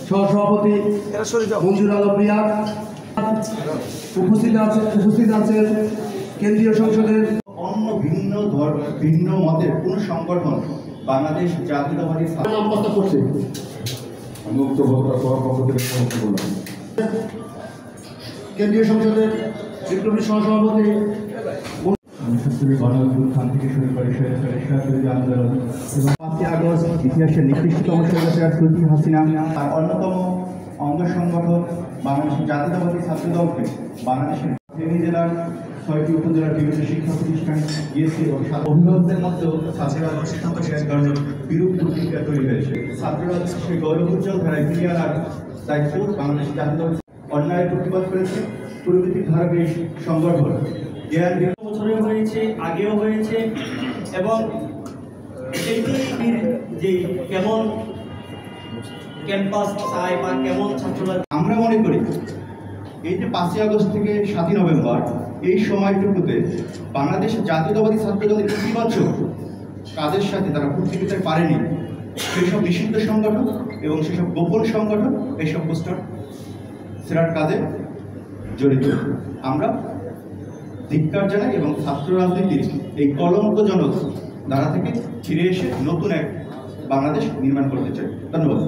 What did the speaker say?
সহসভাপতি মঞ্জুর আলম মিয়া উপস্থিত আছেন কেন্দ্রীয় সংসদের অন্য ভিন্ন মতের কোন সংগঠন বাংলাদেশ জাতীয়তাবাদী নাম প্রস্তাব করছে। কেন্দ্রীয় সংসদের বিপ্লবী সহসভাপতি আন্দোলন এবং 5ই আগস্ট ইতিহাসের নিকৃষ্টতম স্বৈরাচার শেখ হাসিনা তার অন্যতম অঙ্গ সংগঠন বাংলাদেশের জাতীয়তাবাদী ছাত্র দলকে বাংলাদেশের ফেনী জেলার 6টি উপজেলার বিভিন্ন শিক্ষা প্রতিষ্ঠানে গিয়েছে এবং অভিভাবকদের মধ্যেও ছাত্ররা সিদ্ধান্ত শেষ করার বিরূপ প্রতিক্রিয়া তৈরি হয়েছে। ছাত্ররা সেই গৌরবোজ্জ্বল ধারায় ফিরিয়ে আনার দায়িত্ব বাংলাদেশের জাতীয়তাবাদী অন্যায় প্রতিবাদ করেছে। পূর্ববর্তী ধারার এই সংগঠন বছরে হয়েছে, আগেও হয়েছে এবং যে কেমন ক্যাম্পাস চায় বা কেমন ছাত্ররা আমরা মনে করি এই যে 5ই আগস্ট থেকে 7ই নভেম্বর এই সময়টুকুতে বাংলাদেশের জাতীয়তাবাদী ছাত্রদলের ইতিবাচক কাজের সাথে তারা ভর্তি পেতে পারেনি সেসব নিষিদ্ধ সংগঠন এবং সেসব গোপন সংগঠন এইসব পোস্টার সেরার কাজে জড়িত। আমরা ধিক্কার জানাই এবং ছাত্র রাজনীতির এই কলঙ্কজনক ধারা থেকে ফিরে এসে নতুন এক বাংলাদেশ নির্মাণ করতে চাই। ধন্যবাদ।